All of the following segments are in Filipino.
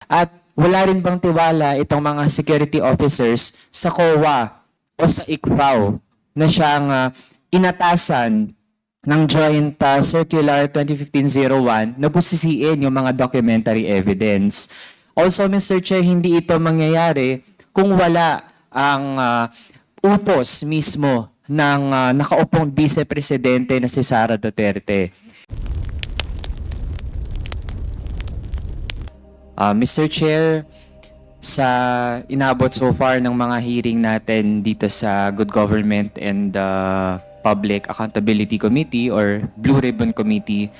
At wala rin bang tiwala itong mga security officers sa COA o sa ICFAO na siyang inatasan ng Joint Circular 2015-01 na busisiin yung mga documentary evidence. Also, Mr. Chair, hindi ito mangyayari kung wala ang utos mismo ng nakaupong vice-presidente na si Sara Duterte. Mr. Chair, sa inabot so far ng mga hearing natin dito sa Good Government and Public Accountability Committee or Blue Ribbon Committee,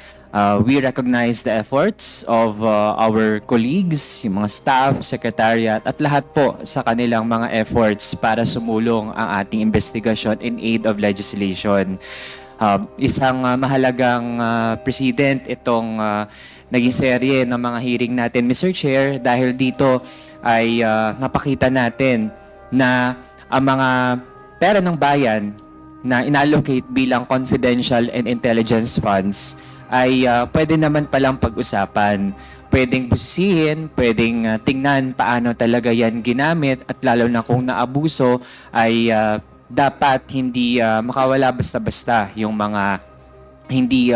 we recognize the efforts of our colleagues, yung mga staff, secretariat, at lahat po sa kanilang mga efforts para sumulong ang ating investigasyon in aid of legislation. Isang mahalagang president itong naging serye ng mga hearing natin, Mr. Chair, dahil dito ay napakita natin na ang mga pera ng bayan na inallocate bilang confidential and intelligence funds ay pwede naman palang pag-usapan. Pwedeng busisihin, pwedeng tingnan paano talaga yan ginamit at lalo na kung naabuso ay dapat hindi makawala basta-basta yung mga hindi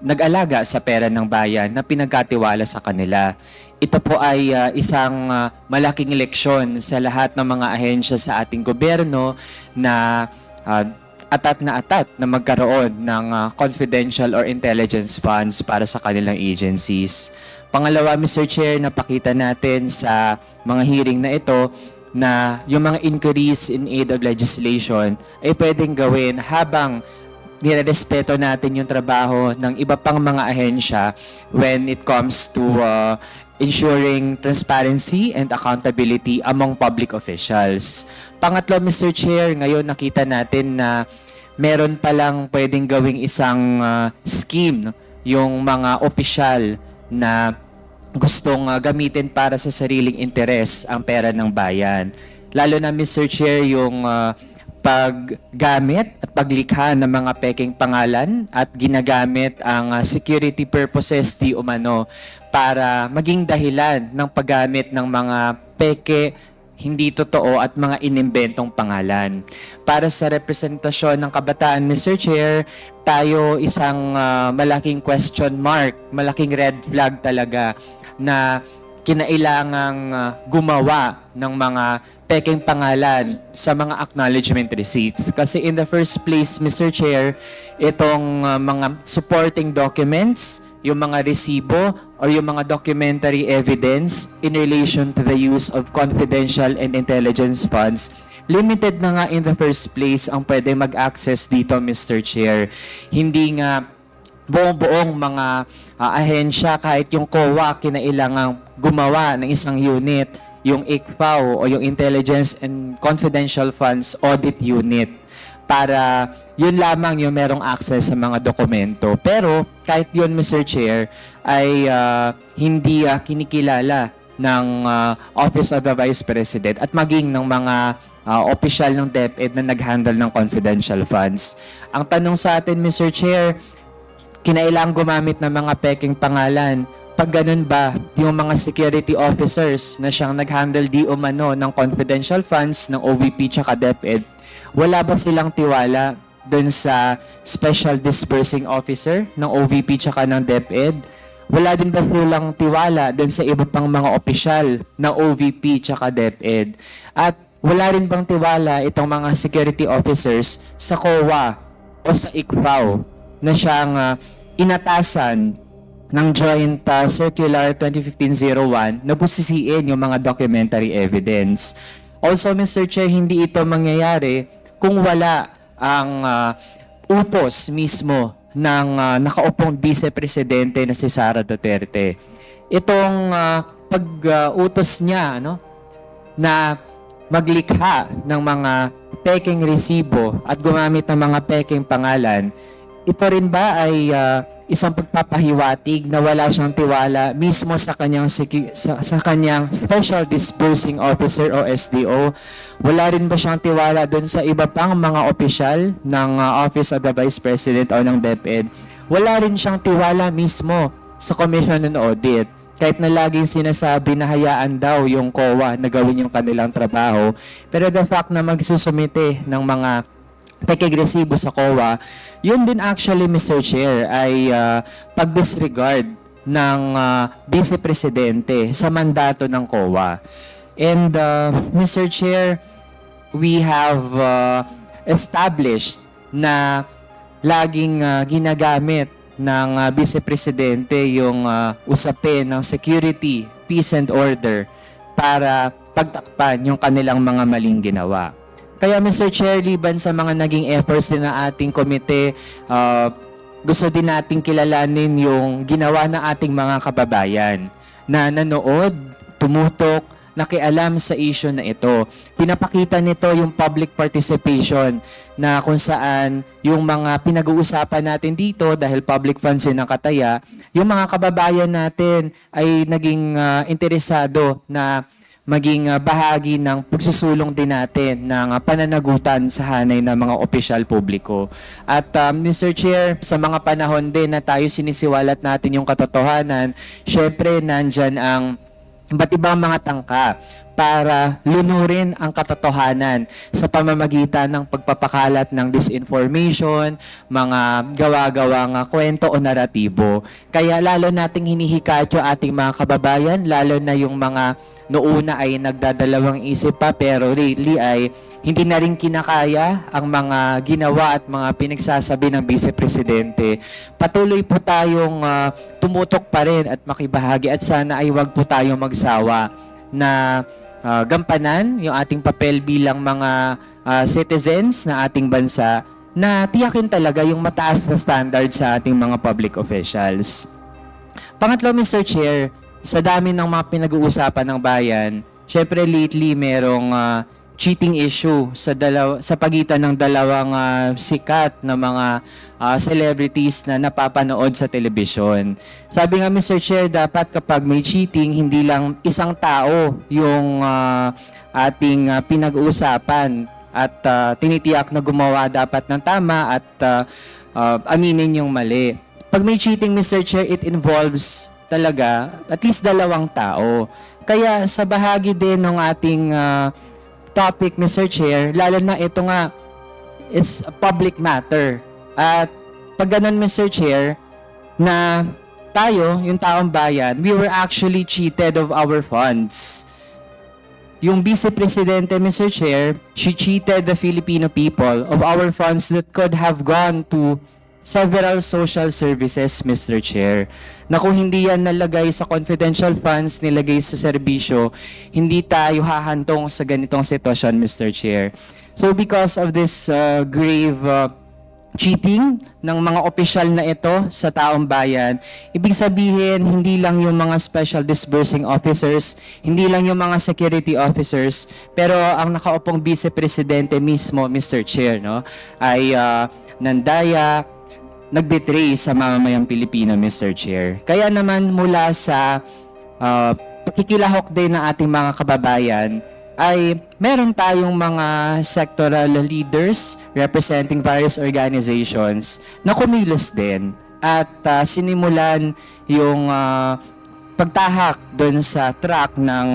nag-alaga sa pera ng bayan na pinagkatiwala sa kanila. Ito po ay isang malaking leksyon sa lahat ng mga ahensya sa ating gobyerno na atat na magkaroon ng confidential or intelligence funds para sa kanilang agencies. Pangalawa, Mr. Chair, napakita natin sa mga hearing na ito na yung mga inquiries in aid of legislation ay pwedeng gawin habang nirerespeto natin yung trabaho ng iba pang mga ahensya when it comes to ensuring transparency and accountability among public officials. Pangatlo, Mr. Chair, ngayon nakita natin na meron palang pwedeng gawing isang scheme yung mga opisyal na gustong gamitin para sa sariling interes ang pera ng bayan. Lalo na, Mr. Chair, yung paggamit at paglikha ng mga peking pangalan at ginagamit ang security purposes di umano para maging dahilan ng paggamit ng mga peke, hindi totoo at mga inimbentong pangalan. Para sa representasyon ng kabataan, Mr. Chair, tayo isang malaking question mark, malaking red flag talaga na kinailangang gumawa ng mga peking pangalan sa mga acknowledgement receipts. Kasi in the first place, Mr. Chair, itong mga supporting documents, yung mga resibo or yung mga documentary evidence in relation to the use of confidential and intelligence funds, limited na nga in the first place ang pwede mag-access dito, Mr. Chair. Hindi nga buong mga ahensya, kahit yung COA, kinailangang gumawa ng isang unit, yung ICFAO o yung Intelligence and Confidential Funds Audit Unit para yun lamang yung merong access sa mga dokumento. Pero kahit yun, Mr. Chair, ay hindi kinikilala ng Office of the Vice President at maging ng mga opisyal ng DepEd na nag-handle ng confidential funds. Ang tanong sa atin, Mr. Chair, kinailangang gumamit ng mga peking pangalan. Pag ganun ba, yung mga security officers na siyang nag-handle di umano ng confidential funds ng OVP tsaka DepEd, wala ba silang tiwala dun sa special disbursing officer ng OVP tsaka ng DepEd? Wala din ba silang tiwala dun sa iba pang mga opisyal ng OVP tsaka DepEd? At wala rin bang tiwala itong mga security officers sa COA o sa ICFAO na siyang inatasan ng Joint Circular 2015-01 na busisiin yung mga documentary evidence. Also, Mr. Chair, hindi ito mangyayari kung wala ang utos mismo ng nakaupong vice-presidente na si Sara Duterte. Itong pag-utos niya na maglikha ng mga peking resibo at gumamit ng mga peking pangalan, ito rin ba ay isang pagpapahiwatig na wala siyang tiwala mismo sa kanyang Special Disbursing Officer o SDO? Wala rin ba siyang tiwala doon sa iba pang mga opisyal ng Office of the Vice President o ng DepEd? Wala rin siyang tiwala mismo sa Commission on Audit. kahit na laging sinasabi na hayaan daw yung COA na gawin yung kanilang trabaho. Pero the fact na magsusumite ng mga pag-agresibo sa COA, yun din actually, Mr. Chair, ay pag-disregard ng Vice Presidente sa mandato ng COA. And Mr. Chair, we have established na laging ginagamit ng Vice Presidente yung usapin ng security, peace and order para pagtakpan yung kanilang mga maling ginawa. Kaya Mr. Chair, liban sa mga naging efforts din ng ating komite, gusto din nating kilalanin yung ginawa ng ating mga kababayan na nanood, tumutok, nakialam sa issue na ito. Pinapakita nito yung public participation na kung saan yung mga pinag-uusapan natin dito dahil public funds yung nakataya, yung mga kababayan natin ay naging interesado na maging bahagi ng pagsusulong din natin ng pananagutan sa hanay ng mga opisyal publiko. At Mr. Chair, sa mga panahon din na tayo sinisiwalat natin yung katotohanan, syempre nandyan ang iba't ibang mga tangka para lunurin ang katotohanan sa pamamagitan ng pagpapakalat ng disinformation, mga gawa-gawang kwento o naratibo. Kaya lalo nating hinihikayat yung ating mga kababayan, lalo na yung mga noona ay nagdadalawang isip pa pero lately ay hindi na rin kinakaya ang mga ginawa at mga pinagsasabi ng Vice Presidente. Patuloy po tayong tumutok pa rin at makibahagi at sana ay wag po tayong magsawa na gampanan yung ating papel bilang mga citizens na ating bansa na tiyakin talaga yung mataas na standard sa ating mga public officials. Pangatlo, Mr. Chair, sa dami ng mga pinag-uusapan ng bayan, syempre lately merong cheating issue sa pagitan ng dalawang sikat na mga celebrities na napapanood sa telebisyon. Sabi nga, Mr. Chair, dapat kapag may cheating, hindi lang isang tao yung ating pinag-uusapan at tinitiyak na gumawa dapat ng tama at aminin yung mali. Pag may cheating, Mr. Chair, it involves talaga at least dalawang tao. Kaya sa bahagi din ng ating topic, Mr. Chair, lalo na ito nga, it's a public matter. At pag ganun, Mr. Chair, na tayo, yung taong bayan, we were actually cheated of our funds. Yung Vice Presidente, Mr. Chair, she cheated the Filipino people of our funds that could have gone to several social services, Mr. Chair, na kung hindi yan nalagay sa confidential funds, nilagay sa serbisyo, hindi tayo hahantong sa ganitong sitwasyon, Mr. Chair. So because of this grave cheating ng mga opisyal na ito sa taong bayan, ibig sabihin, hindi lang yung mga special disbursing officers, hindi lang yung mga security officers, pero ang nakaupong Vice Presidente mismo, Mr. Chair, no, ay nandaya, nag-betray sa mamamayang Pilipino, Mr. Chair. Kaya naman mula sa pakikilahok din ng ating mga kababayan, ay meron tayong mga sectoral leaders representing various organizations na kumilos din at sinimulan yung pagtahak doon sa track ng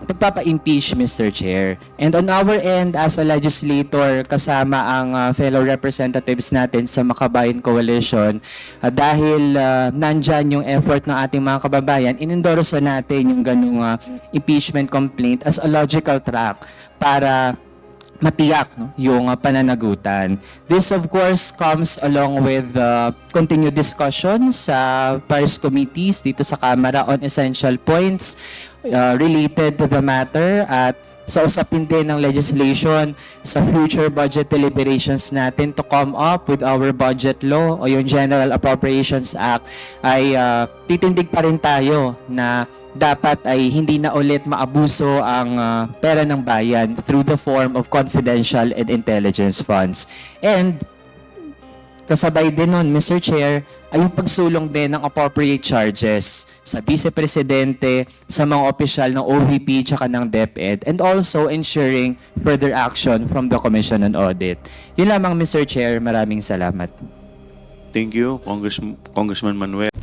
pagpapa-impeach, Mr. Chair. And on our end, as a legislator, kasama ang fellow representatives natin sa Makabayan Coalition, dahil nandyan yung effort ng ating mga kababayan, inendorso natin yung ganung impeachment complaint as a logical track para matiyak, no, yung pananagutan. This of course comes along with continued discussions sa various committees dito sa Kamara on essential points related to the matter at sa usapin din ng legislation sa future budget deliberations natin to come up with our budget law o yung General Appropriations Act ay titindig pa rin tayo na dapat ay hindi na ulit maabuso ang pera ng bayan through the form of confidential and intelligence funds. And kasabay din nun, Mr. Chair, ay yung pagsulong din ng appropriate charges sa Vice Presidente, sa mga opisyal ng OVP tsaka ng DepEd, and also ensuring further action from the Commission on Audit. Yun lamang, Mr. Chair. Maraming salamat. Thank you, Congressman Manuel.